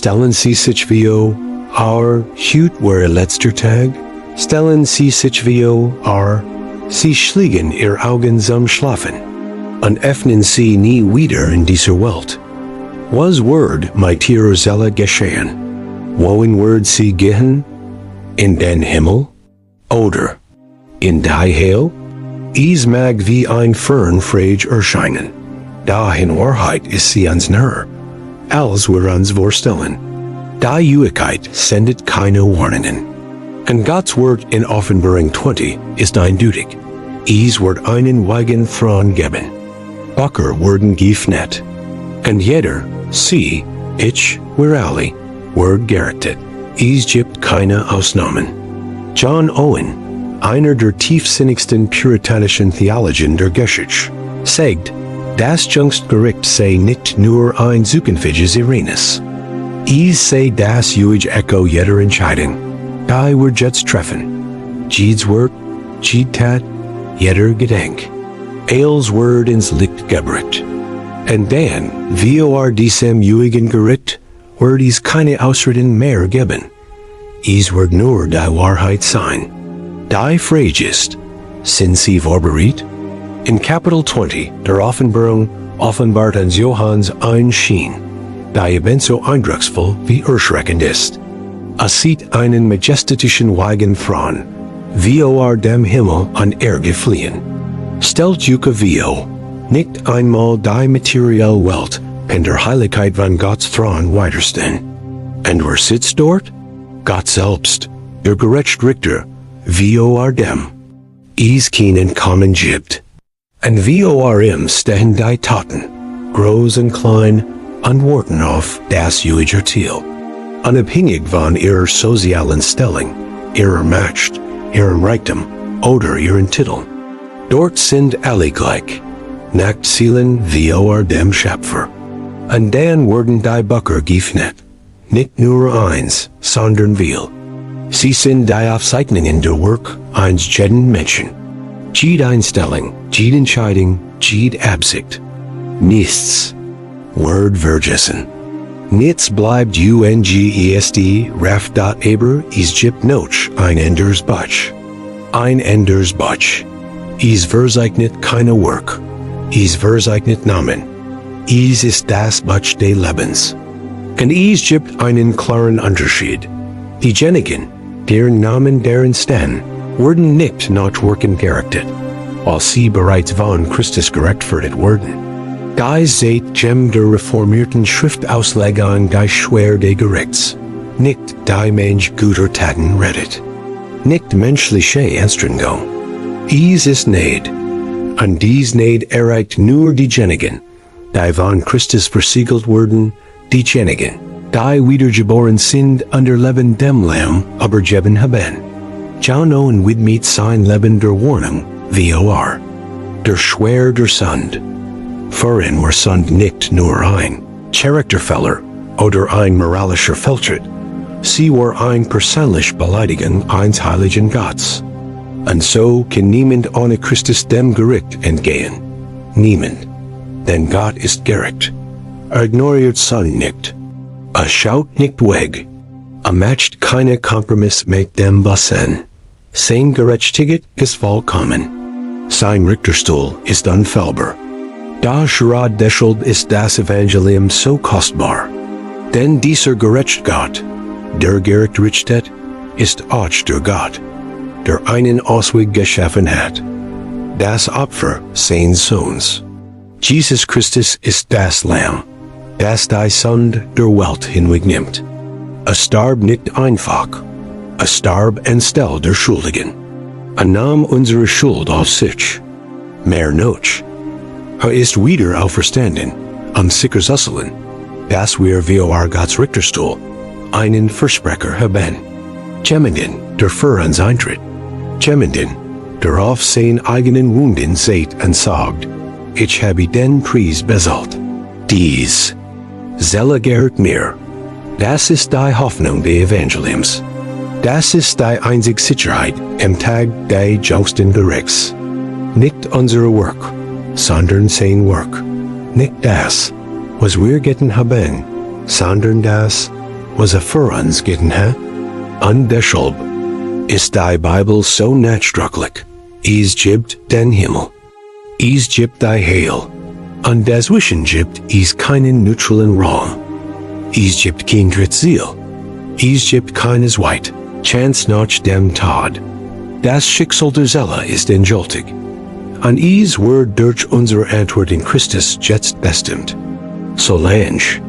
Stellen sie sich wie our Hut were letzter Tag? Stellen sie sich wie our sie schliegen ihr Augen zum Schlafen. Und öffnen sie nie wieder in dieser Welt. Was Word mit ihrer Seele geschehen? Wohin wird sie gehen? In den Himmel? Oder in die Hölle? Is mag wie ein Fernfrage erscheinen. Da in Wahrheit ist sie ans näher, als wir uns vorstellen. Die Ewigkeit sendet keine Warnungen. Und Gottes Wort in Offenbarung 20 ist eindeutig. Es wird einen weigen Thron geben. Bacher werden geöffnet. Und jeder, sie, ich, wir alle, wird gerichtet. Es gibt keine Ausnahmen. John Owen, einer der tiefsinnigsten puritanischen Theologen der Geschichte, sagt, das Jüngstgericht sei nicht nur ein Zukunftiges Ereignis. Es sei das ewige Echo jeder Entscheidung, die wir jetzt treffen. Jedes Wort, jede Tat, jeder Gedenk. Eils Wort ins Licht gebracht. Und dann, wie diesem ewigen Gericht, wird es keine Ausreden mehr geben. Es wird nur die Wahrheit sein. Die Frage ist, sind sie vorbereitet? In Kapitel 20 der Offenbarung offenbart uns Johannes ein Schien, der ebenso eindrucksvoll wie erschreckend ist. Sieht einen majestatischen weigen Thron, wie dem Himmel an Erde fliehen. Stellt Juke wie nicht einmal die materielle Welt in der Heiligkeit von Gottes Thron weiterstehen. Und wer sitzt dort? Gott selbst, der gerechte Richter, wie dem. Es keinen Kommen gibt. Und wie stehen die Taten, groß und klein, antworten auf das ewige Ziel. Unabhängig von ihrer sozialen Stellung, ihrer Macht, ihrem Reichtum oder ihren Titeln. Dort sind alle gleich, nackt Seelen wie dem Schöpfer. Und dann werden die Bacher geöffnet, nicht nur eins, sondern viel. Sie sind die Aufzeichnungen der Werk eines jeden Menschen. Jede Einstellung, jede Entscheidung, jede Absicht. Nichts wird vergessen. Nichts bleibt ungest, aber es gibt noch ein Enders Batsch. Ein Enders Batsch. Es verzeichnet keine Werk. Es verzeichnet Namen. Es ist das Batsch des Lebens. Und es gibt einen klaren Unterschied. Diejenigen, deren Namen darin stehen, werden nicht nach Werken gerichtet, weil sie bereits von Christus gerechtfertigt wurden. Die seht gem der reformierten Schriftauslegung die Schwer des Gerichts, nicht die Mensch guter Taten rettet, nicht menschliche Anstrengung. Es ist Neid, und dies Neid erreicht nur diejenigen, die von Christus versiegelt wurden, diejenigen, die wiedergeboren sind under Leben dem Lamm, aber geben haben. John Owen widmet sein Leben der Warnung, vor der Schwer der Sund. Vorhin war Sund nicht nur ein Charakterfehler oder ein moralischer Fehltritt, sie war ein persönlich Beleidigung eines heiligen Gottes. Und so kann niemand ohne Christus dem Gericht entgehen. Niemand. Denn Gott ist gerecht. Ignoriert Sund nicht. Schaut nicht weg. Macht keine Kompromiss mit dem Basen. Sein Gerechtigkeit ist vollkommen. Sein Richterstuhl ist unfehlbar. Deshalb ist das Evangelium so kostbar. Denn dieser gerechte Gott, der gerecht richtet, ist auch der Gott, der einen Ausweg geschaffen hat. Das Opfer seines Sohns. Jesus Christus ist das Lamm, das die Sünde der Welt hinwegnimmt. Starb nicht einfach, starb anstelle der Schuldigen. Nahm unsere Schuld auf sich. Mehr noch, ist wieder auferstanden, sicherzustellen, dass wir vor Gottes Richterstuhl einen Versprecher haben. Jemanden, der für uns eintritt. Jemanden, der auf seinen eigenen Wunden seht und sagt, ich habe den Preis bezahlt. Dies, Seele gehört mir. Das ist die Hoffnung des Evangeliums. Das ist die einzige Sicherheit im Tag des jüngsten Gerichts. Nicht unser Werk, sondern sein Werk. Nicht das, was wir getan haben, sondern das, was a voransgitten an deshalb ist die Bibel so nachdrücklich. Is gibt den Himmel. Is gibt die Heil. Und dazwischen gibt is keinen neutralen Raum. Is gibt kein Ziel. Is gibt keines Weit. Chance nach dem Tod. Das Schicksal der Seele ist endgültig. An is wird durch unsere Antwort in Christus jetzt bestimmt. Solange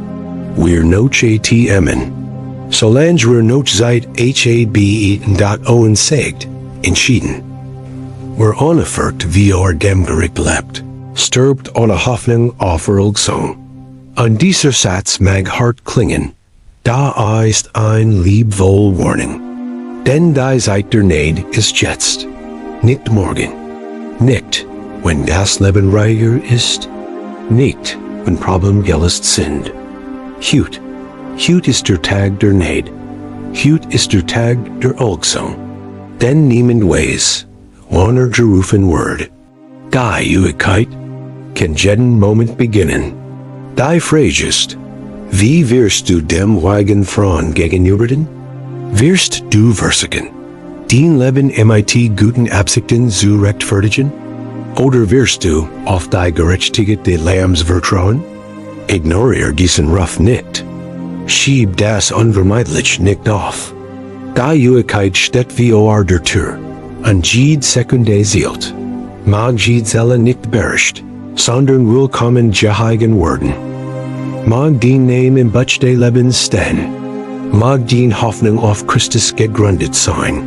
wir noch atmen. Solange wir noch seit Owen sagt, entschieden. Wir onefert wie dem Gericht lebt, stirbt ohne Hoffnung auf Erlösung. An dieser Satz mag hart klingen, da ist ein liebvoll Warning. Denn die Zeit der Gnade ist jetzt, nicht morgen. Nicht, wenn das Leben reicher ist, nicht, wenn Problem gelöst sind. Heut ist der Tag der Gnade. Heut ist der Tag der Erlösung. Denn niemand weiß, wann gerufen wird. Die Ewigkeit kann jeden Moment beginnen. Die Frage ist, wie wirst du dem heiligen Thron gegenübertreten? Wirst du versuchen, dein Leben mit guten Absichten zu rechtfertigen? Oder wirst du auf die Gerechtigkeit des Lamms vertrauen? Ignoriere diesen Ruf nicht. Schieb das unvermeidlich nicht auf. Die Ewigkeit steht wie der Tür, und jede Sekunde zielt. Mag jede Seele nicht beherrscht, sondern willkommen geheigen werden. Mag dein Name im Buch des Lebens stehen. Mag deine Hoffnung auf Christus gegründet sein.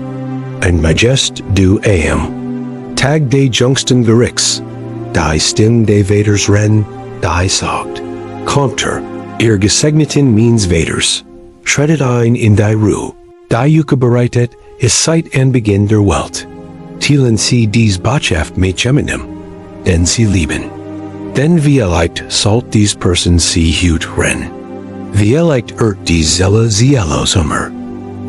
Und majest du Tag des jüngsten Gerichts, die Stimme des Vaters renn, die sagt, kommt ihr gesegneten means Vaters, schrettet ein in die Ruhe, die Juke bereitet, ist seit Anbeginn der Welt. Thielen sie dies Botschaft mit Geminem, denn sie lieben. Denn wie erleicht sollt dies Person sie heut rennen. Wie erleicht die Seele sie Sommer,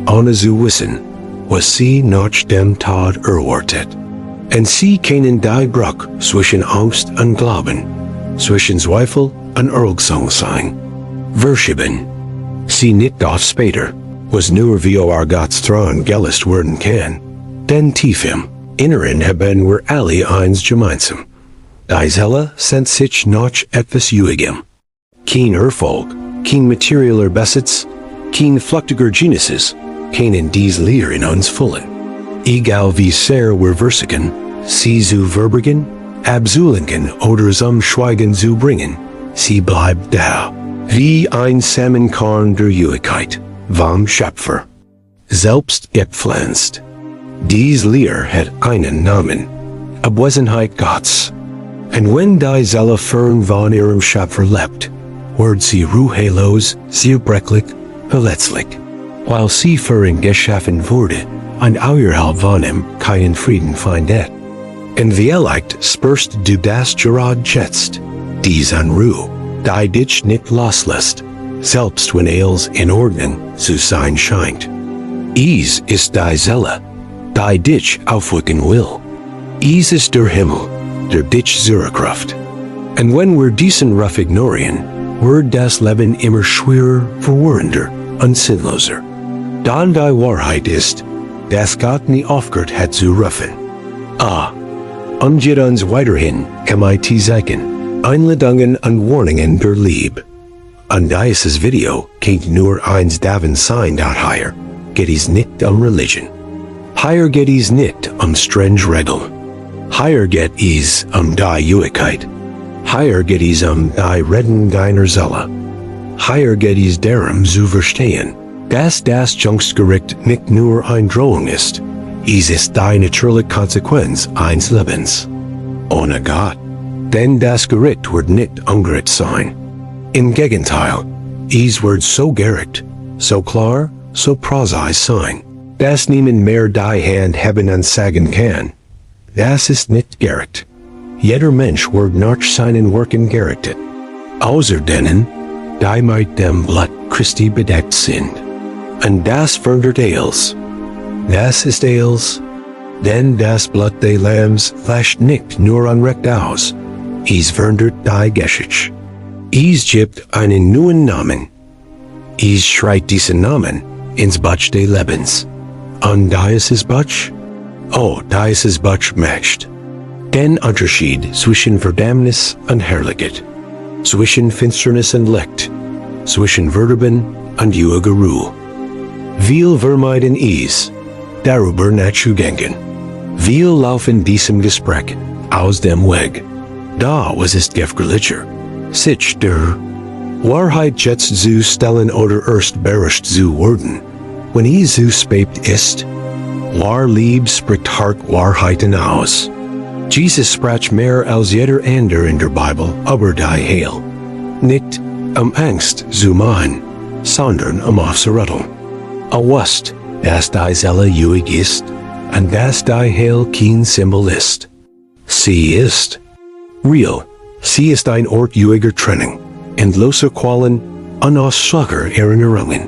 ohne zu wissen, was sie nach dem Tod erwartet. Und sie kennen die Bruch zwischen Angst und Glauben, zwischen Zweifel und Erlösung sein. Verschieben. Sie nicht auf später, was nur wie Gottes Thron gelöst werden kann. Denn tief im Inneren haben wir alle eins gemeinsam. Die Seele sehnt sich nach etwas Ewigem. Kein Erfolg, kein materieller Besitz, kein flüchtiger Genesis, können dies Lehr in uns füllen. Egal wie sehr wir versuchen, sie zu verbergen, abzulenken oder zum Schweigen zu bringen, sie bleibt da, wie ein Samenkorn der Ewigkeit, vom Schöpfer, selbst gepflanzt. Dies Lehr hat einen Namen, Abwesenheit Gottes. Und wenn die Seele fern von ihrem Schöpfer lebt, wird sie ruhelos, zerbrechlich, verletzlich, weil sie fern geschaffen wurde, und außerhalb von ihm keinen Frieden findet. Und vielleicht spürst du das gerade jetzt, dies an Ruhe, die dich nicht loslässt, selbst wenn alles in Ordnung zu sein scheint. Is ist die Seele, die dich aufwecken will. Is ist der Himmel, der dich zurückruft. Und wenn wir diesen Ruf ignorieren, wird das Leben immer schwerer, verwirrender und sinnloser. Dann die Wahrheit ist, dass Gott nie aufgehört hat zu rufen. Geht uns weiterhin, mit zeigen, Einladungen und Warnungen der Liebe. Und dieses Video kennt nur eins davon sein, hier geht es nicht Religion. Hier geht es nicht strange Regeln. Hier geht es die Ewigkeit. Hier geht es die Retten deiner Seele. Hier geht es darum zu verstehen, dass das Jüngstgericht nicht nur eine Drohung ist, es ist die natürliche Konsequenz eines Lebens. Ohne Gott. Denn das Gericht wird nicht ungerecht sein. Im Gegenteil, es wird so gerecht, so klar, so präzise sein, dass niemand mehr die Hand haben und sagen kann, das ist nicht gerecht. Jeder Mensch wird nach seinen Werken gerichtet. Außer denen, die mit dem Blut Christi bedeckt sind. Und das fördert alles. Das ist alles, denn das Blut des Lamms flasht nicht nur unrecht aus, es fördert die Geschichte. Es gibt einen neuen Namen. Is schreit diesen Namen ins Butch des Lebens. Und dies ist Butch? Oh, dies ist Butch mächt. Den Unterschied zwischen Verdammnis und Herrlichkeit, zwischen Finsternis und Licht, zwischen Verderben und ewiger Ruhe. Viel vermeiden is, darüber nachzudenken. Viel laufen diesem Gespräch aus dem Weg. Da was ist gefährlicher, sich der Wahrheit jetzt zu stellen oder erst beherrscht zu werden, wenn zu spät ist. War lieb spricht hart Wahrheiten aus. Jesus sprach mehr als jeder andere in der Bibel über die Heil. Nicht Angst zu machen, sondern aufzurütteln. Wusst, dass die Seele ewig ist und dass die Heil kein Symbol ist. Sie ist real. Sie ist ein Ort ewiger Trennung, endloser Qualen und ausschlager Erinnerungen.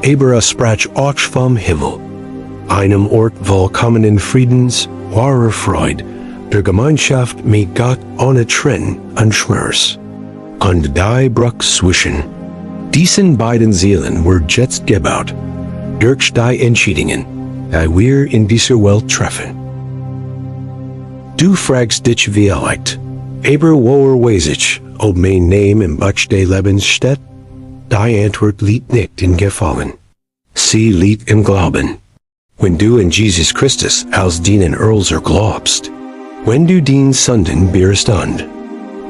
Aber sprach auch vom Himmel, einem Ort vollkommenen Friedens, wahrer Freude, der Gemeinschaft mit Gott ohne Trenn und Schmerz. Und die Brücke zwischen diesen beiden Seelen wird jetzt gebaut, durch die Entscheidungen, die wir in dieser Welt treffen. Du fragst dich vielleicht, aber woher weiß ich, ob mein Name im Butch des Lebens steht? Die Antwort liegt nicht in Gefallen. Sie liegt im Glauben. Wenn du in Jesus Christus als deinen Erlöser glaubst, wenn du den Sünden beirrst und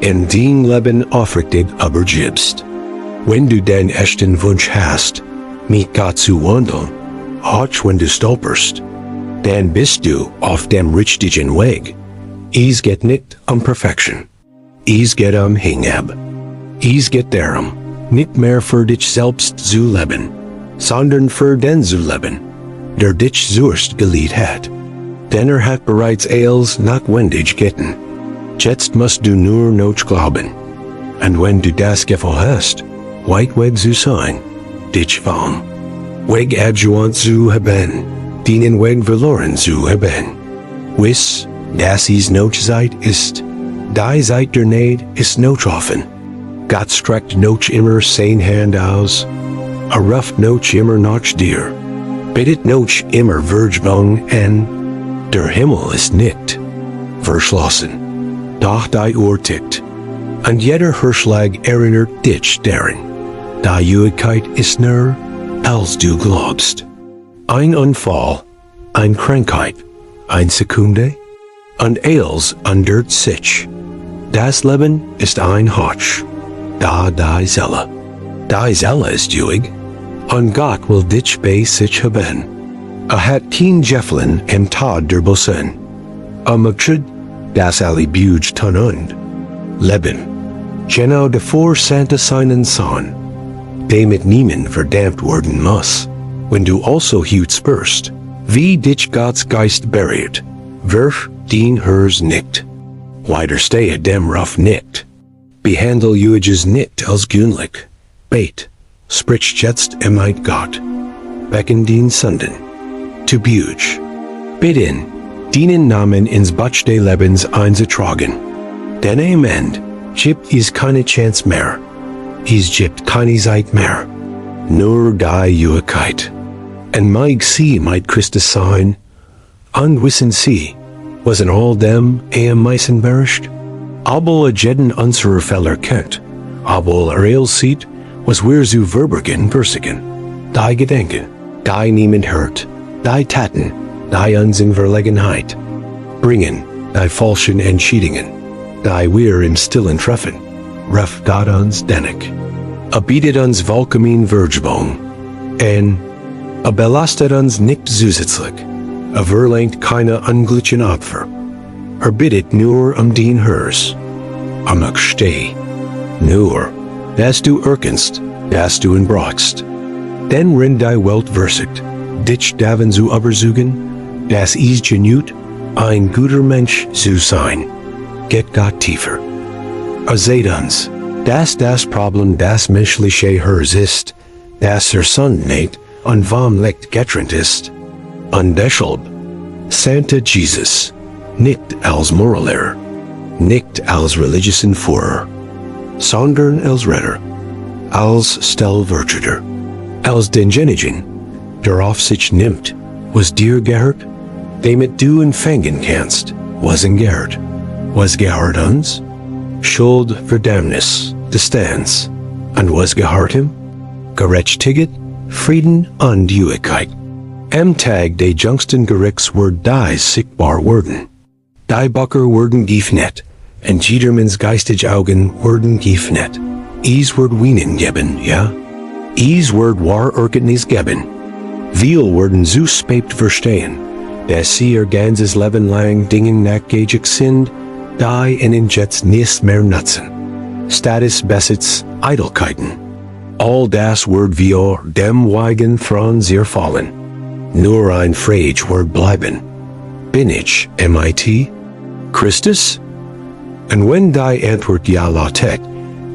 in dein Leben aufrichtig übergibst, wenn du den echten Wunsch hast, mit Gott zu wandeln, auch wenn du stolperst, dann bist du auf dem richtigen Weg. Es geht nicht Perfektion. Es geht Hingabe. Es geht darum, nicht mehr für dich selbst zu leben, sondern für den zu leben, der dich zuerst geliebt hat. Denn hat bereits alles notwendig getan. Jetzt musst du nur noch glauben. Und wenn du das Gefühl hast, weit weg zu sein, dich vom Weg abgewandt zu haben, den Weg verloren zu haben. Wiss, dass es noch Zeit ist. Die Zeit der Neid ist noch offen. Gott streckt noch immer seine Hand aus. Ruft noch immer nach dir. Bittet noch immer Vergebung an. Der Himmel ist nicht verschlossen. Doch die Uhr tickt. Und jeder Hirschlag erinnert dich daran. Die Ewigkeit ist näher, als du glaubst. Ein Unfall, eine Krankheit, eine Sekunde, und alles ändert sich. Das Leben ist ein Hotsch. Da die Seele. Die Seele ist ewig, und Gott will dich bei sich haben. Hat kein Jeffeln im Tod der Bosen. Möchtet, dass alle Büge tun und leben. Genau davor Santa seinen Sohn, damit niemand verdammt werden muss. Wenn du also hüt spürst, wie dich Gottes Geist berührt, wirf den hers nicht. Widerstehe dem Ruf nicht. Behandle Juges nicht als günlich. Bet, sprich jetzt mit Gott. Becken den Sünden. To Buge. Bitten, dienen Namen ins Butch des Lebens einzutragen. Denn am Ende gibt es keine Chance mehr. Es gibt keine Zeit mehr. Nur die Ewigkeit. Und mag sie mit Christus sein, und wissen sie, was in all dem am meisten beherrscht? Obwohl jeden unserer Fehler kennt, obwohl real sieht, was wir zu verbergen versigen. Die Gedenken, die niemand hört, die Taten, die uns in Verlegenheit bringen, die falschen Entscheidungen, die wir im Stillen treffen, ruft Gott uns dennoch. Bietet uns vollkommen Vergebung, und belastet uns nicht zusätzlich. Verlangt keine ungleichen Opfer. Bittet nur den hers. Steh. Nur, dass du erkennst, dass du ihn brauchst. Denn wenn die Welt versigt, dich daven zu übersuchen, dass es genügt, ein guter Mensch zu sein, geht Gott tiefer. Seht uns, dass das Problem das menschliche Hers ist, dass Sünde nicht und vom Licht getrennt ist. Und deshalb, Santa Jesus, nicht als Morallehrer, nicht als religiösen Führer, sondern als Retter, als Stellvertreter, Als denjenigen, darauf sich nimmt, was dir gehört, dem it du empfangen kannst, was in gehört, was gehört uns, Schuld, Verdammnis, Distanz, und was gehört ihm, Gerechtigkeit, Frieden und Ewigkeit. Am Tag de jüngsten Gerichtswort dies sichtbar worden. Die Bacher worden geöffnet, und jedermanns geistige Augen worden geöffnet. Is word wienen geben, ja? Is word war Erkenntnis geben. Viel worden so spät verstehen, dass sie ihr ganzes Leben lang Dingen nachgängig sind, die ihnen jetzt nicht mehr nutzen. Status, Besitz, Eitelkeiten. All das Wort wir dem Weigen Thron sehr fallen. Nur ein Frage Wort bleiben. Bin ich MIT? Christus? Und wenn die Antwort ja lautet,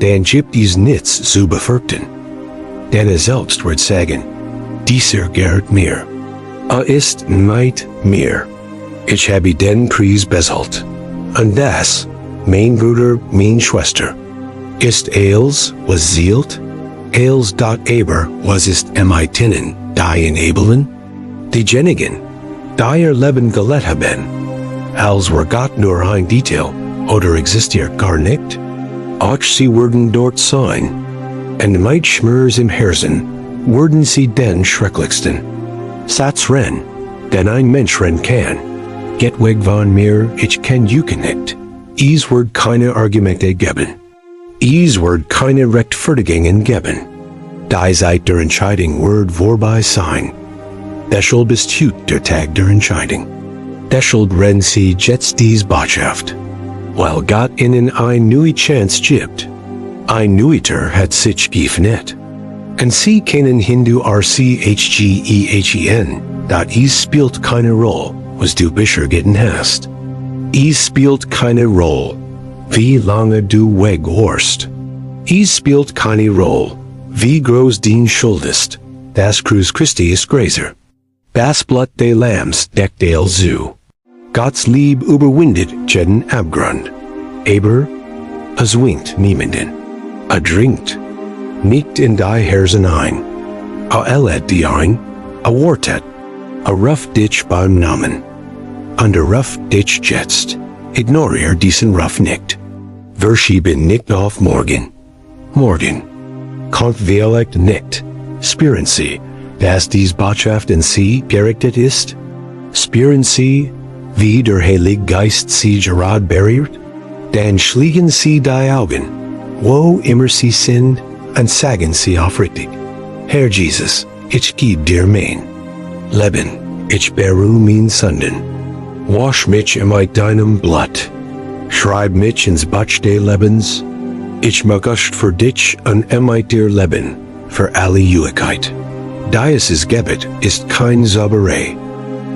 dann gibt es nichts zu befürchten. Denn selbst wird sagen, dieser gehört mir. Ist nicht mir. Ich habe den Preis bezahlt. Und das, mein Bruder, meine Schwester, ist als, was zielt, als dort aber, was ist emitinnen, die enablen, diejenigen, die ihr Leben gelet haben, als wir Gott nur ein Detail, oder existiert gar nicht, auch sie würden dort sein, und mit Schmers im Herzen, würden sie den schrecklichsten. Satz ren, denn ein Mensch ren kann. Get weg von mir, ich kann juken nicht. Is wird keine Argumente geben. Is wird keine Rechtfertigungen geben. Die Zeit der Entscheidung wird vorbei sein. Deshalb ist heute der Tag der Entscheidung. Deshalb ren sie jetzt dies Botschaft. Weil Gott ihnen ein neue Chance gibt. Ein neuer hat sich geöffnet. Und sie kennen Hindu RCHGEHEN, dat is spielt keine Rolle, was du bisher getan hast. Es spielt keine Rolle, wie lange du weg warst. Es spielt keine Rolle, wie groß din schuldest. Das Kreuz Christi ist größer. Das Blut des Lamms deckt el zu. Gottes Lieb überwindet jeden Abgrund. Aber es winkt niemanden. Dringt nicht in die Herzen ein. Lädt die ein, wartet. Ruft dich beim Namen. Und ruft dich jetzt. Ignoriere diesen Ruf nicht. Verschieben nicht auf morgen. Morgen. Kommt vielleicht nicht. Spüren Sie, dass dies Botschaft in Sie gerichtet ist? Spüren Sie, wie der Heilige Geist Sie gerade berührt? Dann schließen Sie die Augen, wo immer Sie sind, und sagen Sie aufrichtig, Herr Jesus, ich gebe dir mein Leben, ich beruhe mein Sünden. Wasch mich mit deinem Blut. Schreib mich ins Buch des Lebens. Ich mag für dich und mit dir leben, für alle Ewigkeit. Dieses Gebet ist kein Zauberei.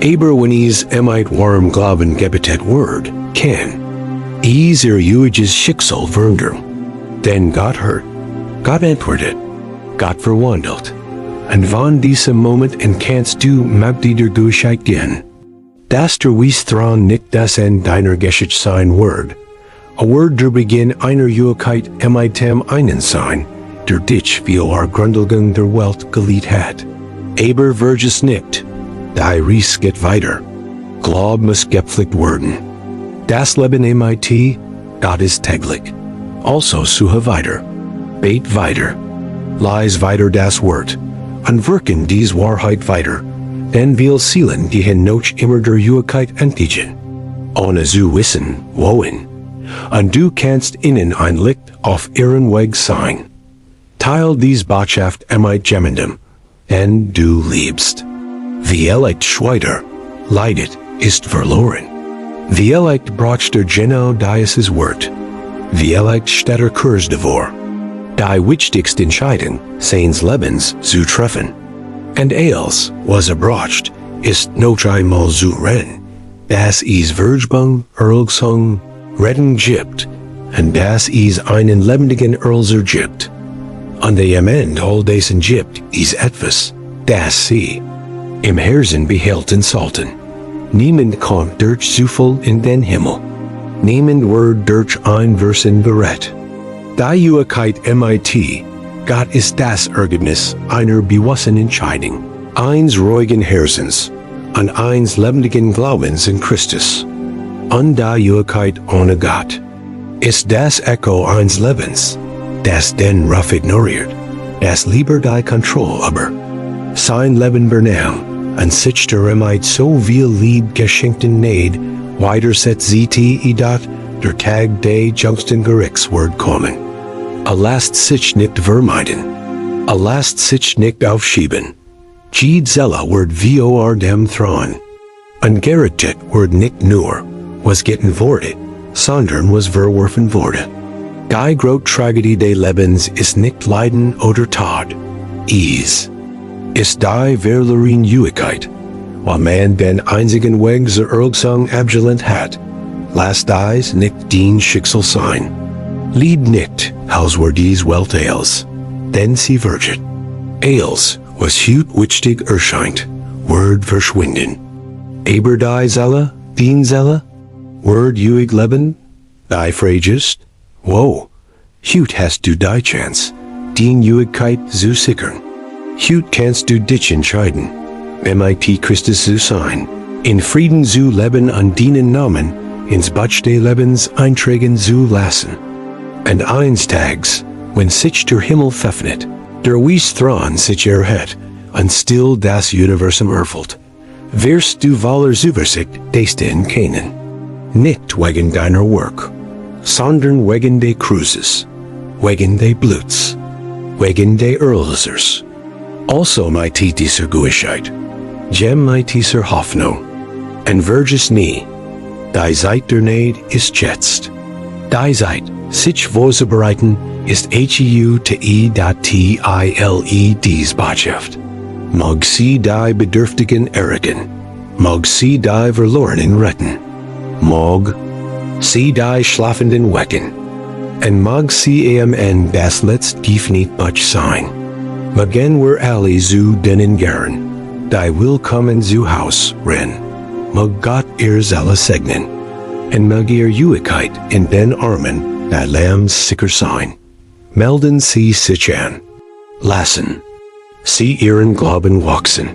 Aber wenn es mit warm Glauben gebetet wird, kann es ihr ewiges Schicksal verändern. Denn Gott hört, Gott antwortet, Gott verwandelt. Und von diesem Moment an kannst du mit der Gottheit gehen. Das der Thron nicht das in deiner Geschichte sein Wort. A Wort der Beginn einer Ewigkeit mit dem einen sein, der dich wie our Grundlegung der Welt geliebt hat. Aber vergiss nicht, die Reise geht weiter. Glaub muss gepflegt werden. Das Leben mit Gott ist täglich. Also suche weiter. Bet weiter. Leis weiter das Wort. Und wirken dies Wahrheit weiter. Denn wir Seelen, die hin noch immer der Ewigkeit entgegen. Ohne zu wissen, wohin. Und du kannst ihnen ein Licht auf ihren Weg sein. Teil dies Botschaft mit jemandem, den du liebst. Wie elect Schweider leidet, ist verloren. Wie elect braucht der genau dieses Wort. Wie elect steht der Kurs davor. Die wichtigste Entscheidung seines Lebens zu treffen. Und als, was braucht, ist noch einmal zu rennen. Das is Vergebung, Erlösung, Retten gibt, und das is einen lebendigen Erlöser gibt. Und am Ende all dessen gibt, is etwas, das sie im Herzen behalten sollten. Niemand kommt durch Zufall in den Himmel. Niemand wird durch ein Versen gerett. Die Ewigkeit mit Gott ist das Ergebnis einer bewussten Entscheidung. Eins ruhigen Herzens und eins lebendigen Glaubens in Christus. Und die Ewigkeit ohne Gott ist das Echo eines Lebens, das den Ruf ignoriert, das lieber die Kontrolle über sein Leben übernahm und sich damit so viel Lieb geschenkten Neid weiterset sieht dat der Tag des jüngsten Gerichts wird kommen. Lasst sich nicht vermeiden, lasst sich nicht aufschieben. Seele wird vor dem Thron. Und Gerichts wird nicht nur was getantwortet, sondern was verworfen wurde. Die große Tragödie des Lebens ist nicht Leiden oder Tod, ist die verlorene Ewigkeit, weil man den einzigen Weg zur Erlösung abgelehnt hat. Lasst dies nicht dein Schicksal sein. Lieb nicht, als wär dies Welt eils, denn sie vergeht. Eils, was hüt wichtig erscheint, wird verschwinden. Aber die Seele, dein Seele, wird ewig leben, die fragest, wo, hüt hast du die Chance, dein Ewigkeit zu sichern. Hüt kannst du dich entscheiden, mit Christus zu sein, in Frieden zu leben und deinen Namen ins Buch des Lebens eintragen zu lassen. Und eines Tages, wenn sich der Himmel öffnet, der weiße Thron sich erhebt und still das Universum erfüllt, wirst du voller Zuversicht den kennen. Nicht wegen deiner Werk, sondern wegen des Kreuses, wegen des Bluts, wegen des Erlösers. Also mit dieser Gewissheit, mit dieser Hoffnung, und vergiss nie, die Zeit der Neid ist jetzt. Die Zeit, sich vorzubereiten, ist dies Botschaft. Mag sie die Bedürftigen erregen, mag sie die Verlorenen retten, mag sie die Schlafenden wecken, und mag sie das letzte Gift nicht much sein. Magen wir alle zu denen gern, die willkommen zu Haus rennen. Mag Gott ihr Seele segnen, und mag ihr Ewigkeit in den Armen der Lambs sicher sein. Melden sie sich an, lassen sie ihren Glauben wachsen,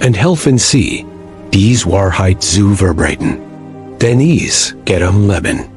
und helfen sie, dies Wahrheit zu verbreiten. Denn geht Leben.